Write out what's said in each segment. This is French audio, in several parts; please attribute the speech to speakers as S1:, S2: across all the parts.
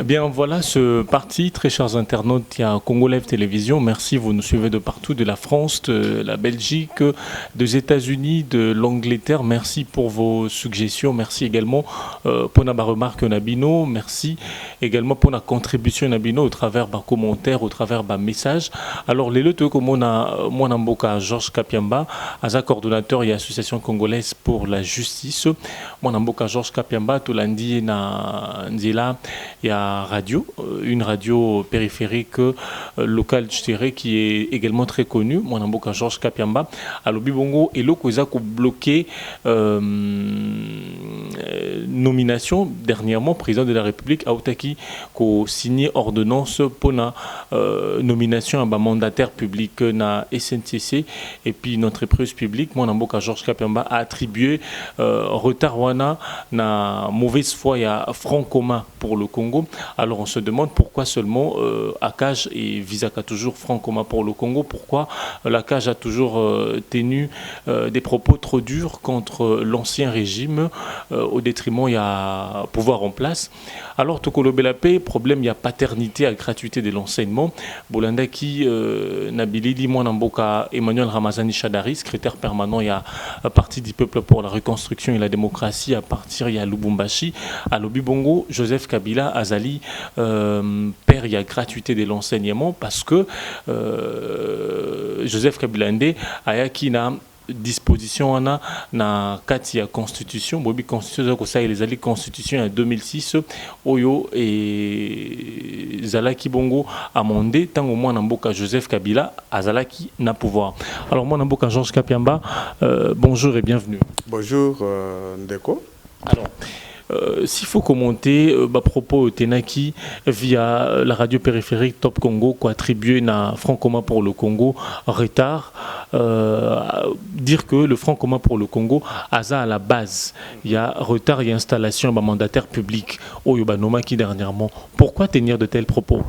S1: Eh bien, voilà ce parti, très chers internautes, il y a Congo Live Télévision. Merci, vous nous suivez de partout, de la France, de la Belgique, des États-Unis, de l'Angleterre. Merci pour vos suggestions. Merci également pour la remarque Nabino. Merci également pour la contribution Nabino au travers des commentaires, au travers des messages. Alors, les leutes comme on a Mwanamboka Georges Kapiamba, Aza coordonnateur et association congolaise pour la justice. Mwanamboka Georges Kapiamba, Tolandi na Nzela, il y a radio, une radio périphérique locale, je dirais, qui est également très connue. Mwanamboka Georges Kapiamba, à l'Obibongo, et l'eau qui a bloqué nomination dernièrement, président de la République, Aoutaki, qui a signé ordonnance pour la nomination à un mandataire public na SNCC et puis une entreprise publique. Mwanamboka Georges Kapiamba a attribué retard wana na mauvaise foi il y a franc commun pour le Congo. Alors on se demande pourquoi seulement ACAJ et Visaka toujours franc commun pour le Congo, pourquoi l'ACAJ a toujours tenu des propos trop durs contre l'ancien régime au détriment il y a pouvoir en place. Alors Tokolo Belapé, problème il y a paternité à gratuité de l'enseignement. Bolandaki Nabilidi Mwanamboka Emmanuel Ramazani Chadari, secrétaire permanent il y a Parti du peuple pour la reconstruction et la démocratie à partir il y a Lubumbashi, à Lobibongo, Joseph Kabila Azali perd il y a gratuité de l'enseignement parce que Joseph Kabila Ndé ayaki na disposition na kati ya constitution bobi constitution ko ça les ali constitution en 2006 oyo et zalaki bongo amendé tango mwana mboka Joseph Kabila azalaki na pouvoir. Alors mwana mboka Georges Kapiamba, bonjour et bienvenue.
S2: Bonjour Ndeko.
S1: Alors s'il faut commenter à propos Tenaki via la radio périphérique Top Congo qui attribué na Front commun pour le Congo retard, dire que le Front commun pour le Congo a à la base il y a retard et installation d'un mandataire public au Yobanoma qui dernièrement. Pourquoi tenir de tels propos?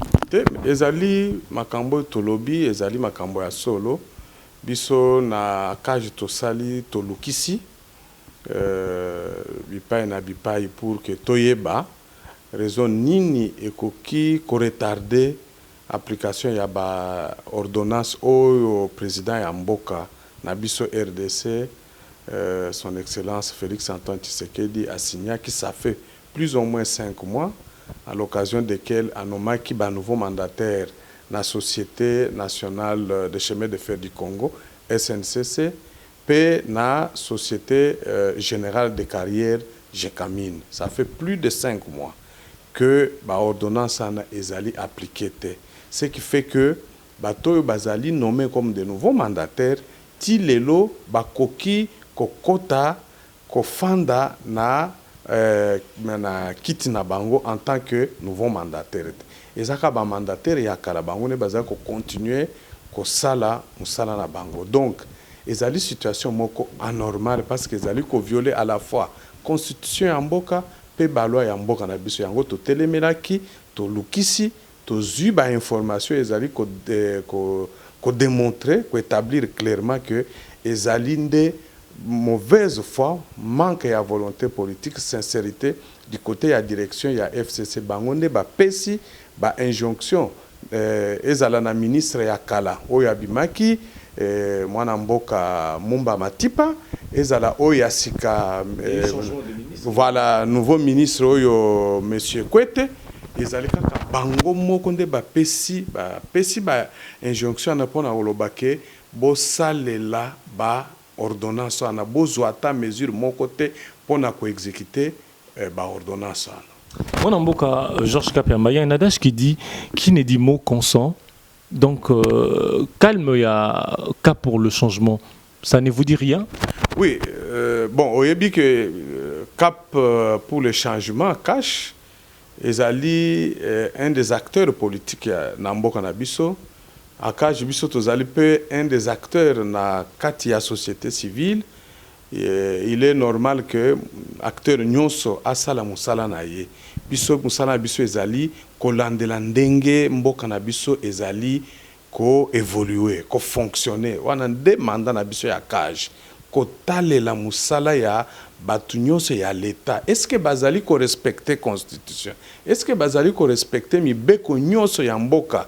S2: Ezali makambo tolobi, ezali makambo ya solo, biso na kaji tosali tolukisi. Bipai na bipai pour que toyeba raison nini ekoki ko retarder application ya ba ordonnance au président ya mboka na biso RDC son excellence Félix Antoine Tshisekedi a signé qui ça fait plus ou moins 5 mois à l'occasion desquels anomaki ba nouveau mandataire la Société nationale de chemin de fer du Congo SNCC P na Société Générale de Carrière GECAMINE. Ça fait plus de 5 mois que l'ordonnance a été appliquée. Ce qui fait que Batoyo Bazali nommé comme de nouveaux mandataires, Tilelo Bakoki Kokota Kofanda na Kiti na Bango en tant que nouveau mandataire. Et ça ba mandataire ya Kalabango ne baza ko continuer ko sala musala na Bango. Donc ils ont une situation moko anormale parce qu'ils ont violé à la fois la constitution ya mboka pe ba loi ya mboka na biso yango to telemelaki to lukisi to zuba information ils ont ko démontrer ko établir clairement que ils ont de mauvaise foi, manque de volonté politique, sincérité du côté de la direction ya FCC bangonde ba pesi ba injonction ezala na ministre ya kala oya bimaki mwana mboka Mumba Matipa ezala oya sika voilà nouveau ministre oyo monsieur Kwete ezali kaka bango moko nde ba pesi ba injonction na pona olobake bo salela ba ordonnance na bozwa ta mesure moko te pona ko exécuter ba ordonnance.
S1: Mwana mboka Georges Kapiamba, il y a un adage qui dit qui ne dit mot consent. Donc, calme, il y a cas pour le changement. Ça ne vous dit rien?
S2: Oui, bon, on a dit que cap pour le changement, cash, ezali un des acteurs politiques na mboka na biso. Akash biso tozali pe un des acteurs na kati ya société civile. Il est normal que acteur nyonso asala musala na ye. Biso musala biso ezali kolandela ndenge mboka na biso ezali ko évoluer, ko fonctionner. Wana nde mandat na biso ya cage kotalela musala ya batu nyonso ya l'État. Est-ce que bazali ko respecter constitution? Est-ce que bazali ko respecter mibeko nyonso ya mboka?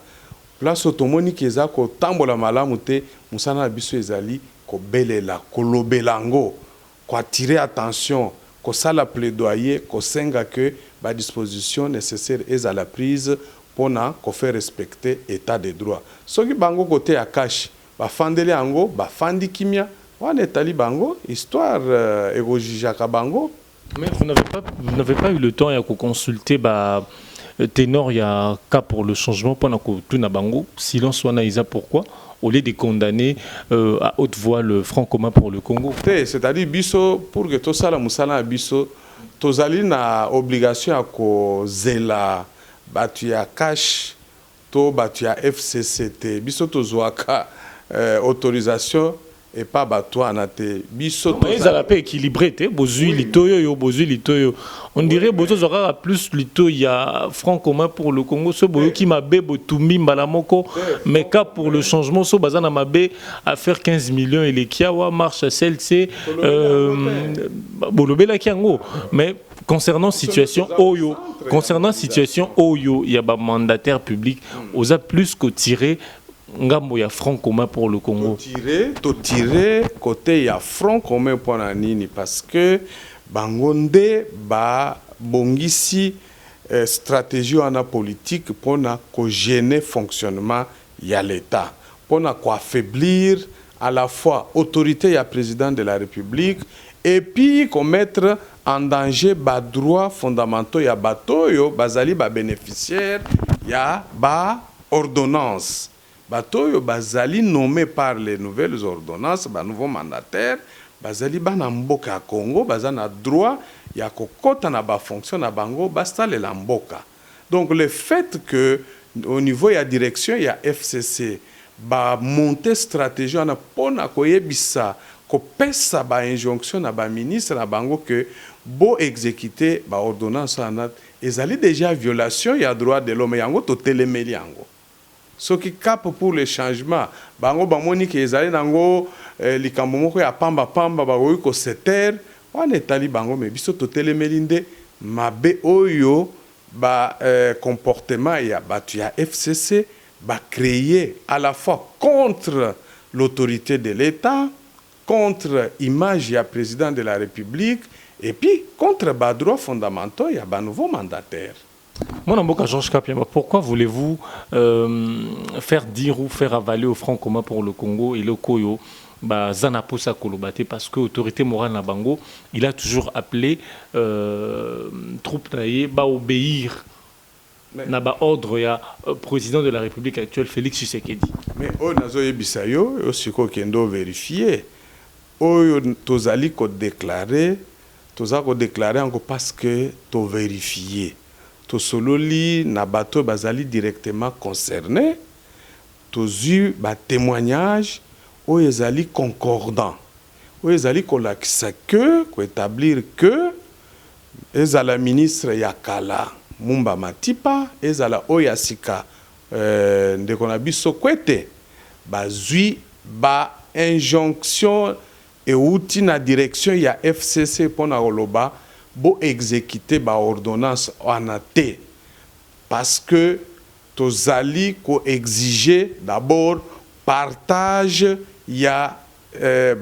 S2: Place otomoni keza ko tambola malamu te musana na biso ezali ko belela kolobelango ko attirer attention ko sala plaidoyer ko senga que ba disposition nécessaire ezala prise pona ko faire respecter état de droit. Soki bango côté ya cash ba fandeli yango ba fandi kimia wana etali bango histoire ekojijaka bango.
S1: Mais vous n'avez pas eu le temps de consulter ténor il y a cas pour le changement pendant que tout n'a bango silence wana isa pourquoi au lieu de condamner à haute voix le Front commun pour le Congo.
S2: C'est-à-dire biso pour que tout ça la musala biso tozali na obligation à kozela batu ya cash to batu ya FCCT biso tozwaka autorisation et pas bateau anate biso
S1: mais ça la paix équilibré te bozui litoyo yo bozui litoyo on dirait bozo zora plus lito il y a Front commun pour le Congo ce boyo qui m'a bé botumi mbalamoko mais cas pour le changement so bazana mabe à faire 15 millions et les kiawa marche à celle-ci bolobela kiango mais concernant situation Oyo il y a un mandataire public osa plus que tirer ngambo ya Front commun pour le Congo.
S2: Tirer côté ya Front commun pour la nini parce que bangonde ba bongisi stratégie en politique pour na ko gêner fonctionnement ya l'État pour na ko affaiblir à la fois autorité ya président de la République et puis ko mettre en danger ba droits fondamentaux ya bato yo bazali ba bénéficiaire ya ba ordonnance. Batoyo bazali nommé par les nouvelles ordonnances, ba nouveau mandataire, bazali bana mboka Congo, bazana droit ya kokota na ba fonction na bango, bastale la mboka. Donc le fait que au niveau ya direction ya FCC ba monter stratégie na pona koyebisa ko pesa ba injonction na ba ministre na bango que bo exécuter ba ordonnance na ezali déjà violation ya droit de l'homme yango to telemeli yango. Ce qui cap pour le changement, bango bamoni ke ezali nango likambo moko ya pamba bagoyi ko seter wana etali bango me biso to telemelinde mabe oyo ba comportement ya batu ya FCC ba créer à la fois contre l'autorité de l'État, contre l'image du président de la République et puis contre les droits fondamentaux, il y a un nouveau mandataire.
S1: Mon amboka Georges Kapiamba, pourquoi voulez-vous faire dire ou faire avaler au Front commun pour le Congo et le Koyo Zanaposa Kolobate parce que l'autorité morale na Bango, il a toujours appelé troupes naïe ba obéir na ba ordre ya président de la République actuelle Félix Tshisekedi.
S2: Mais on a zoé bisayo aussi ko kendo vérifier. Oyo tozali ko déclarer, tozako déclarer encore parce que to vérifier. To sololi na bato bazali directement concerné. Tozu ba témoignage o ezali concordant. O ezali ko lakisa que ko établir que ezala ministre Yakala Mumba Matipa ezala oyasika ndeko na biso kwete bazui ba injonction et outil na direction ya FCC pona oloba bo exécuter ba ordonnance anate parce que tozali ko exiger d'abord partage ya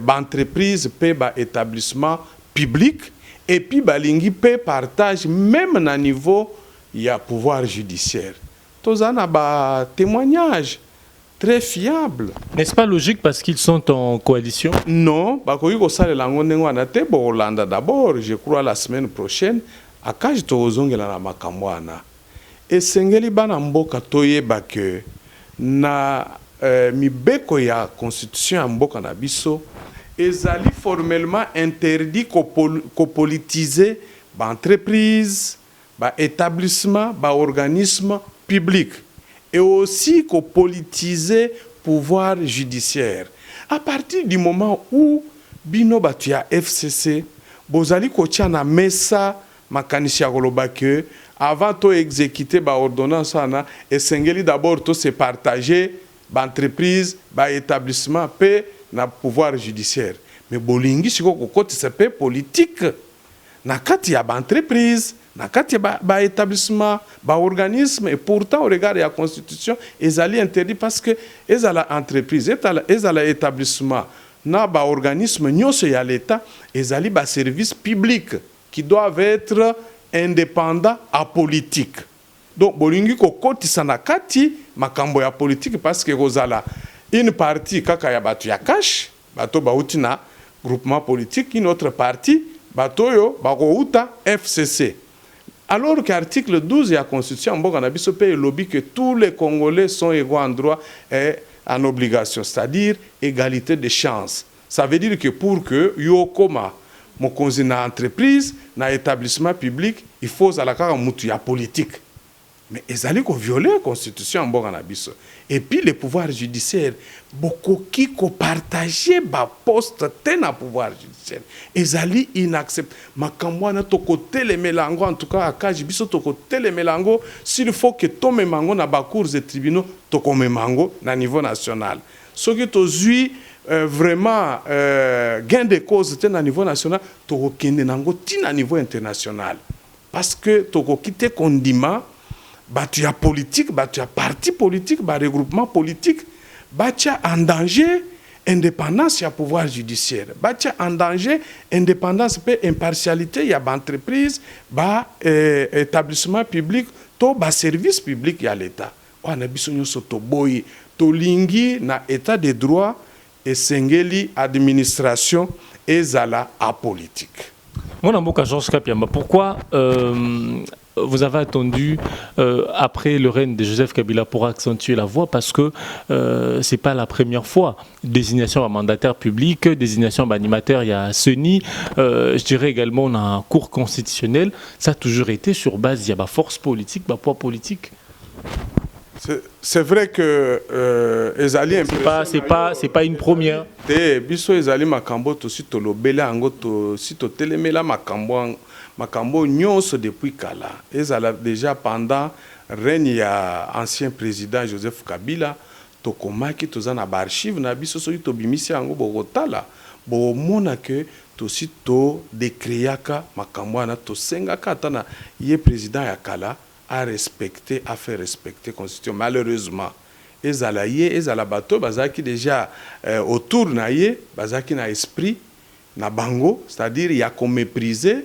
S2: entreprise pe ba établissement public et puis balingi pe partage même na niveau ya pouvoir judiciaire tozana ba témoignage très fiable.
S1: N'est-ce pas logique parce qu'ils sont en coalition?
S2: Non, d'abord, je crois la semaine prochaine, à Kajito Ozongela na Makamwana. Et Sengeli Banamboka toyeba que na mibeko ya constitution mboka na biso ezali formellement interdit ko politiser ba entreprise, ba établissement, ba organisme public. Et aussi qu'on politiser pouvoir judiciaire. À partir du moment où Bino Batua FCC, Bozali Kotiana Mesa, Makanisia Golobake, avant de exécuter ba ordonnance, et Sengeli d'abord tout se partager, ba entreprise, ba établissement, paix, na pouvoir judiciaire. mais bolingi siko kokotisa pe politique na kati ya ba entreprise na kati ya ba établissement ba organisme, et pourtant au regard de la constitution ezali interdit parce que ezala entreprise ezala établissement na ba organisme nyonso ya l'état ezali ba service public qui doivent être indépendants à politique. Donc bolingi kokotisa na kati makambo ya politique parce que kozala une partie kaka ya batu ya cash bato bauti na groupement politique, une autre partie bato yo bakouta FCC. Alors qu'article 12 de la Constitution mboka na biso pe lobby que tous les Congolais sont égaux en droit et en obligation, c'est-à-dire égalité de chance. Ça veut dire que pour que yo koma mokonzi na entreprise na établissement public, il faut la kaka mutu ya politique. Mais ezali ko violer la constitution mboka na biso. Et puis le pouvoir judiciaire beaucoup qui ko partager ba poste te na pouvoir judiciaire ezali inacceptable. Makambo na to côté les melango en tout cas à kaji biso to côté les melango, s'il faut que to memango na ba cours et tribunaux to ko memango na niveau national. Ce qui to zui vraiment gain de cause te na niveau national to ko kende nango ti na niveau international. Parce que to ko quitter condiment batu ya politique, batu ya parti politique, ba regroupement politique, batu en danger indépendance ya pouvoir judiciaire, batu en danger indépendance pe impartialité ya ba entreprise, ba établissement public, to ba service public ya l'état. Wana biso nyonso to boyi, to lingi na état de droit et sengeli administration ezala apolitique.
S1: Mon amboka Georges Kapiamba, pourquoi vous avez attendu après le règne de Joseph Kabila pour accentuer la voix? Parce que ce n'est pas la première fois. Désignation à mandataire public, désignation à animateur, il y a CENI, je dirais également dans la Cour constitutionnelle. Ça a toujours été sur base, il y a force politique, poids politique.
S2: C'est vrai que
S1: c'est pas une première.
S2: Biso ezali makambo to si to lobela ango to si to telemela makambo nyonso depuis kala. Ezala déjà pendant règne ya ancien président Joseph Kabila to komaki to za na archive na biso so to bimisi ango bokotala bo mona que to si to décriaka makambo na to sengaka tana ye président ya kala à respecter, à faire respecter la Constitution. Malheureusement, les ezala bateau, bazaki déjà autour naie, bazaki na esprit, na bango, c'est-à-dire il y a qu'on mépriser la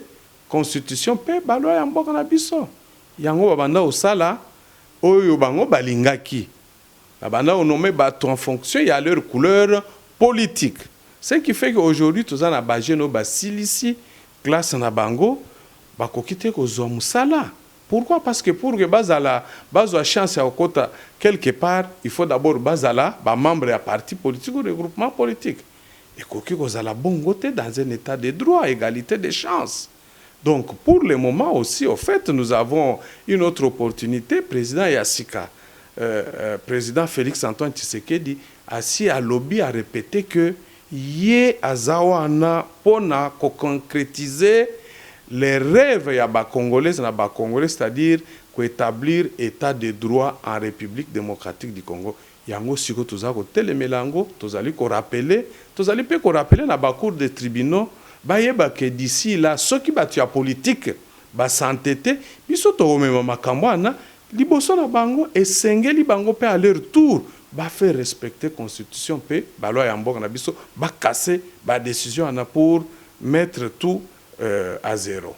S2: Constitution, pe balo ya mboka na biso. Yango babanda osala, oyo bango balingaki. Babanda onomé bateau en fonction, il y a leur couleur politique. Ce qui fait qu'aujourd'hui, tout ça na bagé no basilisi, classe na bango, bakokite ko zo musala. Pourquoi? Parce que pour que bazala bazwa chance ya okota quelque part, il faut d'abord bazala ba membre ya parti politique ou regroupement politique. Et koki kozala bongote dans un état de droit, égalité de chances. Donc pour le moment aussi, au fait, nous avons une autre opportunité. Président Yassika, président Félix Antoine Tshisekedi, assis à lobby a répété que yé azawana pona ko concrétiser les rêves ya ba Congolais na ba Congolais, c'est-à-dire qu'établir état de droit en République démocratique du Congo. Yango siko toza ko telemelango, tozali ko rappeler na ba cour de tribunaux, ba yeba que d'ici là ceux qui batu ya politique ba s'entêter, biso to mema makambo na liboso na bango et sengeli bango pe à leur tour ba faire respecter constitution pe ba loi ya mboka na biso ba casser ba décision na pour mettre tout à zéro.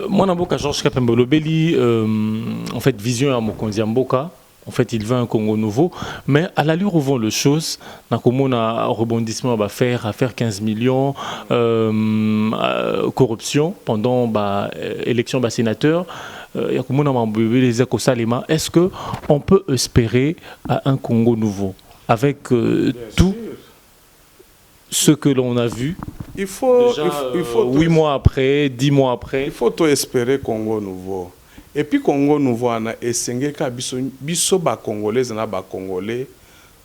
S1: Moi, Namboka Georges Kapiamba Lobeli, en fait, vision à Mokonzi Mboka. En fait, il veut un Congo nouveau. Mais à l'allure où vont les choses, on a un rebondissement à faire 15 millions, corruption pendant l'élection sénateur. Est-ce qu'on peut espérer à un Congo nouveau avec tout ce que l'on a vu?
S2: Il faut
S1: 8 mois après, 10 mois après.
S2: Il faut tout espérer Congo nouveau. Et puis Congo nouveau, on a essayé que biso ba Congolais na ba Congolais,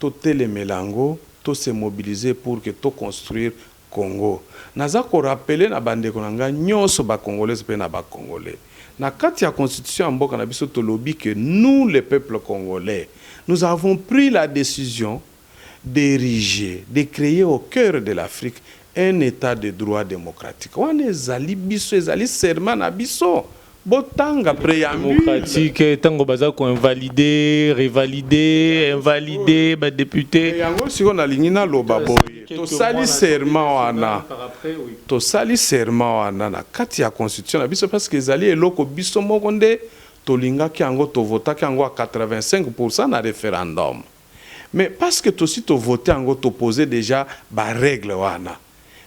S2: tout télémélango, tout se mobiliser pour que tout construire Congo. Naza ko rappeler na bande konanga nyonso ba Congolais pe na ba Congolais. Na kati ya constitution mboka na biso to lobby que nous les peuples congolais, nous avons pris la décision d'ériger, de créer au cœur de l'Afrique un état de droit démocratique. On est zali biso, zali serment na biso. Botanga préambule.
S1: Démocratique, tango baza ko invalider, révalider, invalider, ba député.
S2: Yango si on a lingina loba boy. To sali serment wana. To sali serment wana na kati ya constitution na biso parce que zali eloko biso moko nde to linga ki yango to vota ki yango à 85% na référendum. Mais parce que aussi to voter yango to poser déjà ba règle wana.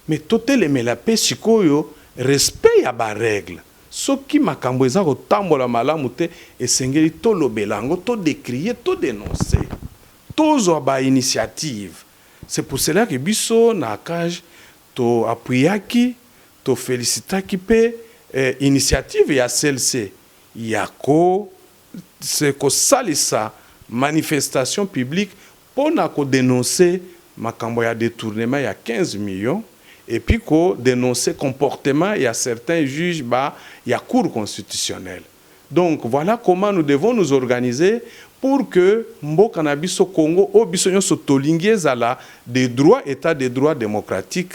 S2: Mais to telemela pe sikoyo respect ya ba règle. Soki makambo eza ko tambola malamu te esengeli to lobelango to décrier to dénoncer. Tozo ba initiative. C'est pour cela que biso na cage to appuyaki to félicitaki pe initiative ya celle-ci. Yako c'est ko salisa manifestation publique pour na ko dénoncer makambo ya détournement ya 15 millions et puis ko dénoncer comportement il y a certains juges bah il y a cour constitutionnelle. Donc voilà comment nous devons nous organiser pour que mboka na biso Congo o biso nyonso tolingi ezala des droits état des droits démocratiques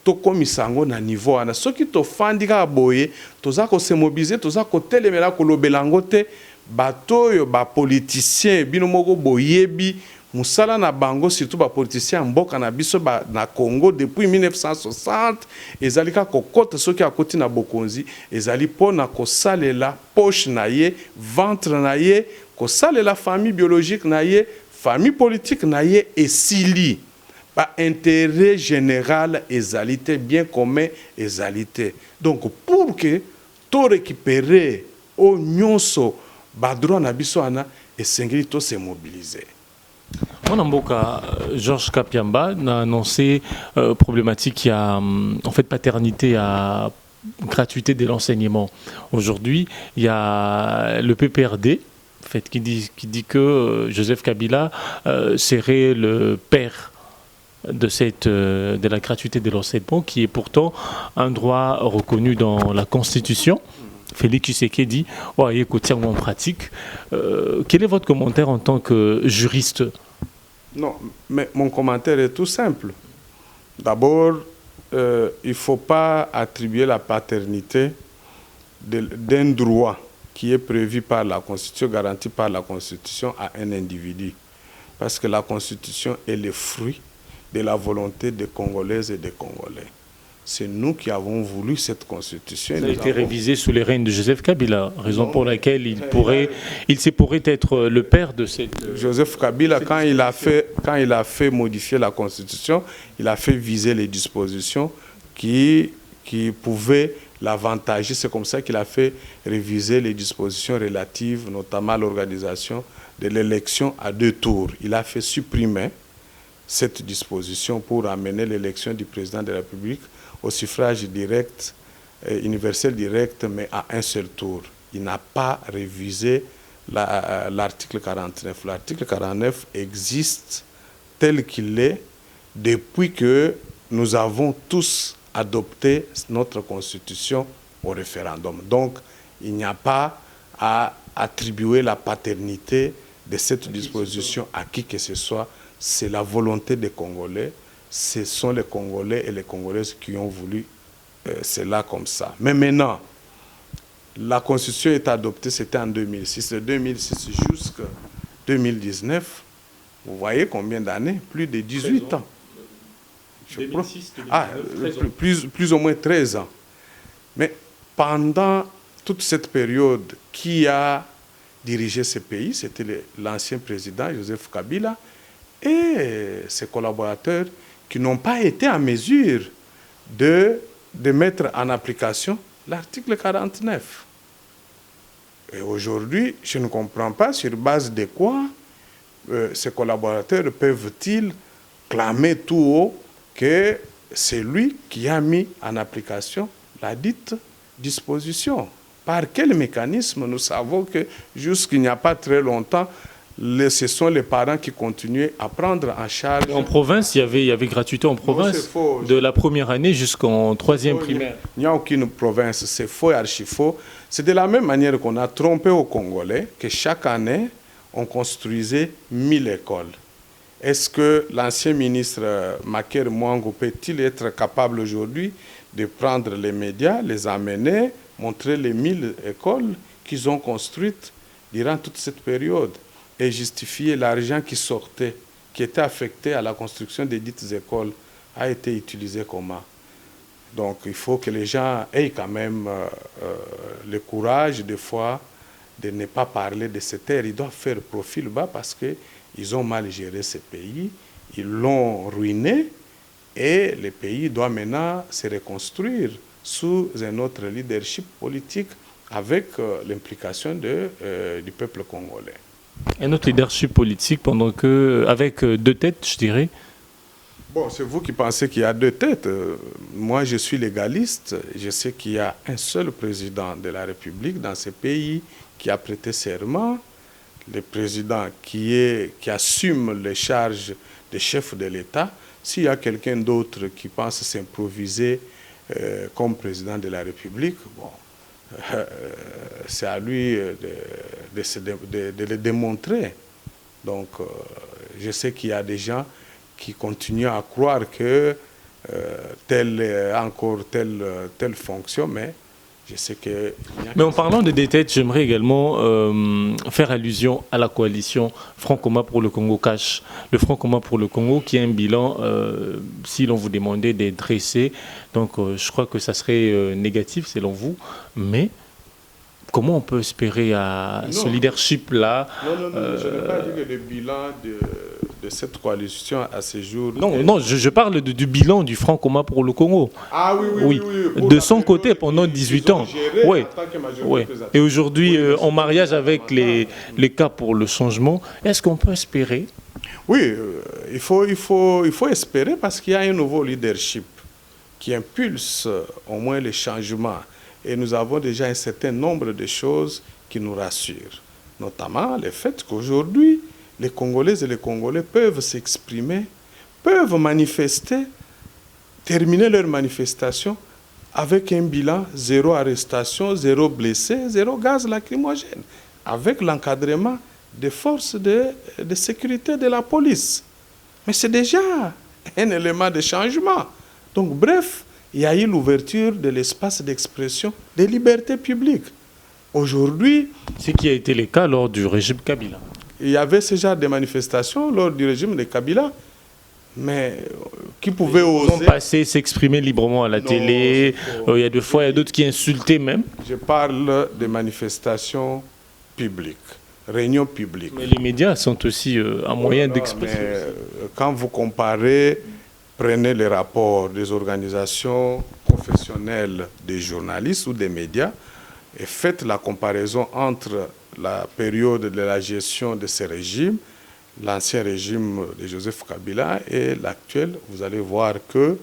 S2: to komisango na niveau ana soki to fandika boye toza ko se mobiliser toza ko telemela ko lobelango te bato yo ba politicien bino moko boyebi musala na bango surtout ba politicien mboka na biso ba na Congo depuis 1960 ezalika kokota soki akoti na bokonzi ezali pona ko salela poche na ye ventre na ye ko salela famille biologique na ye famille politique na ye esili par intérêt général ezalité bien commun ezalité. Donc pour que to récupérer au nyonso ba droit na biso ana esengeli to se mobiliser.
S1: Mon amboka Georges Kapiamba a annoncé problématique il y a en fait paternité à gratuité de l'enseignement. Aujourd'hui, il y a le PPRD en fait qui dit que Joseph Kabila serait le père de la gratuité de l'enseignement, qui est pourtant un droit reconnu dans la Constitution. Félix Tshisekedi dit côté en pratique. Quel est votre commentaire en tant que juriste?
S2: Non, mais mon commentaire est tout simple. D'abord, il ne faut pas attribuer la paternité d'un droit qui est prévu par la Constitution, garanti par la Constitution à un individu. Parce que la Constitution est le fruit de la volonté des Congolaises et des Congolais. C'est nous qui avons voulu cette constitution.
S1: Ça a été révisé sous les règnes de Joseph Kabila, raison pour laquelle il pourrait être le père de cette...
S2: Joseph Kabila, quand il a fait modifier la constitution, il a fait viser les dispositions qui pouvaient l'avantager. C'est comme ça qu'il a fait réviser les dispositions relatives, notamment à l'organisation de l'élection à 2 tours. Il a fait supprimer cette disposition pour amener l'élection du président de la République au suffrage direct, universel direct, mais à un seul tour. Il n'a pas révisé l'article 49. L'article 49 existe tel qu'il est depuis que nous avons tous adopté notre constitution au référendum. Donc, il n'y a pas à attribuer la paternité de cette disposition à qui que ce soit. C'est la volonté des Congolais. Ce sont les Congolais et les Congolaises qui ont voulu cela comme ça. Mais maintenant, la Constitution est adoptée, c'était en 2006. De 2006 jusqu'à 2019, vous voyez combien d'années? Plus de 18 ans.
S1: 2006,
S2: 2019, plus ou moins 13 ans. Mais pendant toute cette période, qui a dirigé ce pays? C'était l'ancien président Joseph Kabila et ses collaborateurs qui n'ont pas été en mesure de mettre en application l'article 49. Et aujourd'hui, je ne comprends pas sur base de quoi ces collaborateurs peuvent-ils clamer tout haut que c'est lui qui a mis en application la dite disposition. Par quel mécanisme? Nous savons que jusqu'il n'y a pas très longtemps, ce sont les parents qui continuaient à prendre en charge.
S1: En province, il y avait gratuité en province, non, de la première année jusqu'en 3e primaire.
S2: Il n'y a aucune province, c'est faux et archi faux. C'est de la même manière qu'on a trompé aux Congolais que chaque année, on construisait 1000 écoles. Est-ce que l'ancien ministre Maker Mwango peut-il être capable aujourd'hui de prendre les médias, les amener, montrer les 1000 écoles qu'ils ont construites durant toute cette période et justifier l'argent qui sortait, qui était affecté à la construction des dites écoles, a été utilisé comment? Donc il faut que les gens aient quand même le courage des fois de ne pas parler de cette terre. Ils doivent faire profil bas parce qu'ils ont mal géré ce pays, ils l'ont ruiné et le pays doit maintenant se reconstruire sous un autre leadership politique avec l'implication du peuple congolais.
S1: Un autre leadership politique pendant que, avec deux têtes, je dirais.
S2: Bon, c'est vous qui pensez qu'il y a deux têtes. Moi, je suis légaliste. Je sais qu'il y a un seul président de la République dans ce pays qui a prêté serment. Le président qui assume les charges de chef de l'État. S'il y a quelqu'un d'autre qui pense s'improviser comme président de la République, bon, c'est à lui de le démontrer. Donc, je sais qu'il y a des gens qui continuent à croire que telle fonction, mais je sais que...
S1: Mais en parlant de détente, j'aimerais également faire allusion à la coalition Front commun pour le Congo Cash. Le Front commun pour le Congo qui a un bilan, si l'on vous demandait d'être dressé, donc je crois que ça serait négatif selon vous, mais... Comment on peut espérer à ce leadership-là?
S2: Non, je n'ai pas dit que le bilan de cette coalition à ce jour...
S1: Non, je parle du bilan du Front commun pour le Congo.
S2: Ah oui.
S1: De son côté, pendant 18 ans. Oui. Et aujourd'hui, en mariage avec les cas pour le changement, est-ce qu'on peut espérer?
S2: Oui, il faut espérer parce qu'il y a un nouveau leadership qui impulse au moins les changements. Et nous avons déjà un certain nombre de choses qui nous rassurent, notamment le fait qu'aujourd'hui, les Congolaises et les Congolais peuvent s'exprimer, peuvent manifester, terminer leur manifestation avec un bilan, 0 arrestation, 0 blessé, 0 gaz lacrymogène, avec l'encadrement des forces de sécurité de la police. Mais c'est déjà un élément de changement. Donc bref, il y a eu l'ouverture de l'espace d'expression des libertés publiques. Aujourd'hui...
S1: Ce qui a été le cas lors du régime Kabila.
S2: Il y avait ce genre de manifestations lors du régime de Kabila, mais qui pouvaient oser...
S1: Ils ont passé s'exprimer librement à la télé. Il y a des fois, il y a d'autres qui insultaient même.
S2: Je parle de manifestations publiques, réunions publiques.
S1: Mais les médias sont aussi un moyen d'expression.
S2: Quand vous comparez... Prenez les rapports des organisations professionnelles des journalistes ou des médias et faites la comparaison entre la période de la gestion de ces régimes, l'ancien régime de Joseph Kabila et l'actuel. Vous allez voir que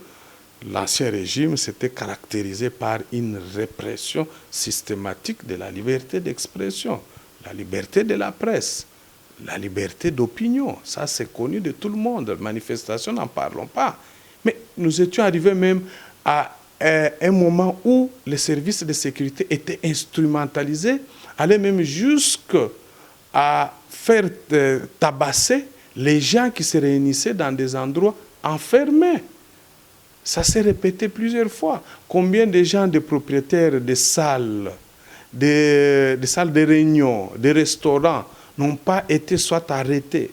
S2: l'ancien régime s'était caractérisé par une répression systématique de la liberté d'expression, la liberté de la presse, la liberté d'opinion. Ça, c'est connu de tout le monde. Manifestation, n'en parlons pas. Mais nous étions arrivés même à un moment où les services de sécurité étaient instrumentalisés, allaient même jusqu'à faire tabasser les gens qui se réunissaient dans des endroits enfermés. Ça s'est répété plusieurs fois. Combien de gens, des propriétaires de salles, des salles de réunion, des restaurants, n'ont pas été soit arrêtés,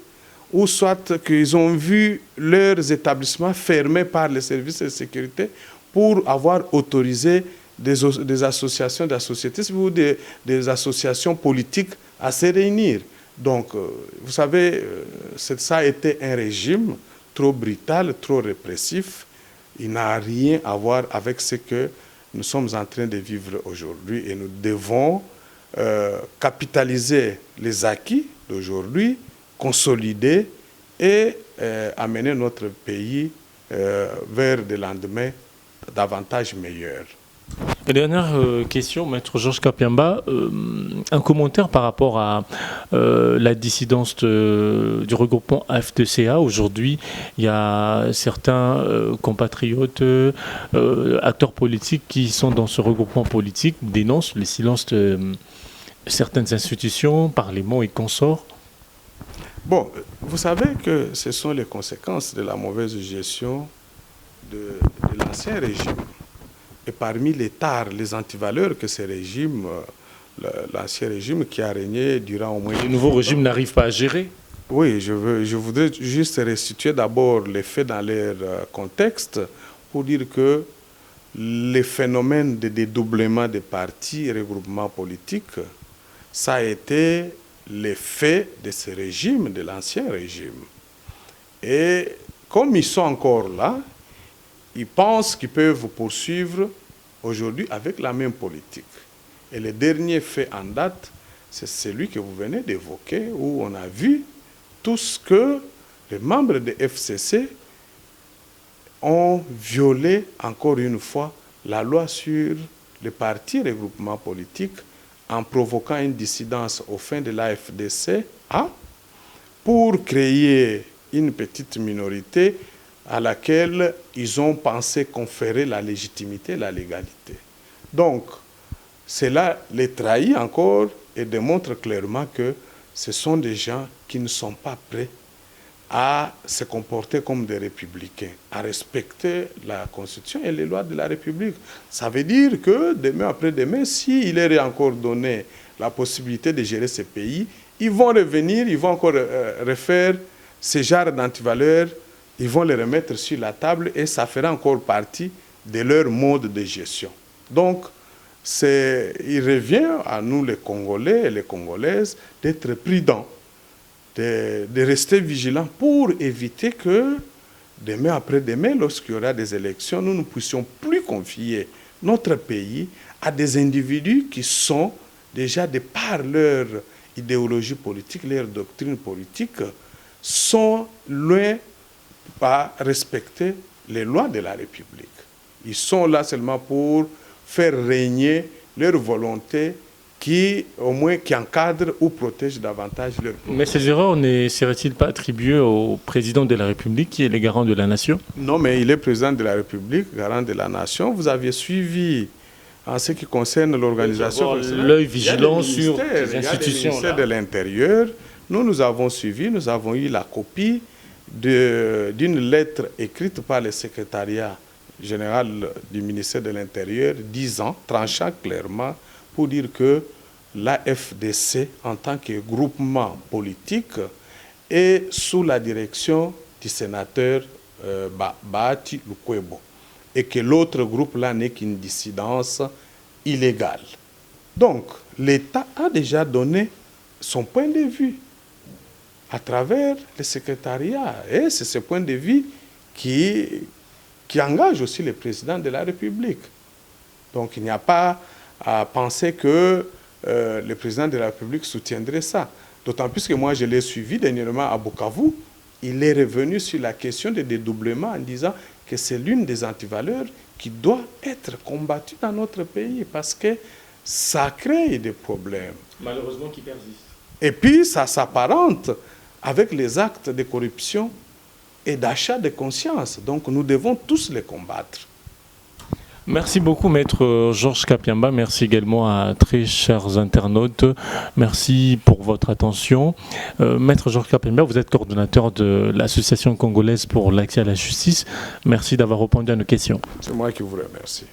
S2: ou soit qu'ils ont vu leurs établissements fermés par les services de sécurité pour avoir autorisé des associations de la société civile ou des associations politiques à se réunir. Donc, vous savez, ça a été un régime trop brutal, trop répressif. Il n'a rien à voir avec ce que nous sommes en train de vivre aujourd'hui et nous devons capitaliser les acquis d'aujourd'hui, consolider et amener notre pays vers des lendemains davantage meilleurs.
S1: Et dernière question, Maître Georges Kapiamba, un commentaire par rapport à la dissidence du regroupement AFDCA. Aujourd'hui, il y a certains compatriotes, acteurs politiques qui sont dans ce regroupement politique, dénoncent le silence de certaines institutions, parlements et consorts.
S2: Bon, vous savez que ce sont les conséquences de la mauvaise gestion de l'ancien régime. Et parmi les tares, les antivaleurs que ce régime, l'ancien régime qui a régné durant au moins...
S1: Le nouveau régime n'arrive pas à gérer.
S2: Oui, je voudrais juste restituer d'abord les faits dans leur contexte pour dire que les phénomènes de dédoublement des partis et regroupements politiques, ça a été l'effet de ce régime, de l'ancien régime. Et comme ils sont encore là, ils pensent qu'ils peuvent poursuivre aujourd'hui avec la même politique. Et le dernier fait en date, c'est celui que vous venez d'évoquer, où on a vu tout ce que les membres de FCC ont violé encore une fois la loi sur les partis et regroupements politiques en provoquant une dissidence au sein de l'AFDC pour créer une petite minorité à laquelle ils ont pensé conférer la légitimité, la légalité. Donc, cela les trahit encore et démontre clairement que ce sont des gens qui ne sont pas prêts à se comporter comme des républicains, à respecter la Constitution et les lois de la République. Ça veut dire que demain après-demain, s'il leur est encore donné la possibilité de gérer ce pays, ils vont revenir, ils vont encore refaire ce genre d'antivaleurs, ils vont les remettre sur la table et ça fera encore partie de leur mode de gestion. Donc, il revient à nous les Congolais et les Congolaises d'être prudents, de rester vigilants pour éviter que demain après-demain, lorsqu'il y aura des élections, nous ne puissions plus confier notre pays à des individus qui sont déjà, de par leur idéologie politique, leur doctrine politique, sont loin à respecter les lois de la République. Ils sont là seulement pour faire régner leur volonté qui, au moins, qui encadre ou protège davantage leur pouvoir.
S1: Mais ces erreurs ne seraient-ils pas attribuées au président de la République, qui est le garant de la nation?
S2: Non, mais il est président de la République, garant de la nation. Vous aviez suivi, en ce qui concerne l'organisation...
S1: L'œil vigilant sur les institutions. Il y a des
S2: ministères de l'Intérieur. Nous avons suivi, nous avons eu la copie d'une lettre écrite par le secrétariat général du ministère de l'Intérieur, disant, tranchant clairement, pour dire que l'AFDC, en tant que groupement politique, est sous la direction du sénateur Bahati Lukwebo, et que l'autre groupe-là n'est qu'une dissidence illégale. Donc, l'État a déjà donné son point de vue à travers le secrétariat. Et c'est ce point de vue qui engage aussi le président de la République. Donc il n'y a pas à penser que le président de la République soutiendrait ça. D'autant plus que moi, je l'ai suivi dernièrement à Bukavu. Il est revenu sur la question des dédoublements en disant que c'est l'une des antivaleurs qui doit être combattue dans notre pays parce que ça crée des problèmes.
S1: Malheureusement, qui persistent.
S2: Et puis, ça s'apparente avec les actes de corruption et d'achat de conscience. Donc, nous devons tous les combattre.
S1: Merci beaucoup, Maître Georges Kapiamba. Merci également à très chers internautes. Merci pour votre attention. Maître Georges Kapiamba, vous êtes coordonnateur de l'Association congolaise pour l'accès à la justice. Merci d'avoir répondu à nos questions.
S2: C'est moi qui vous remercie.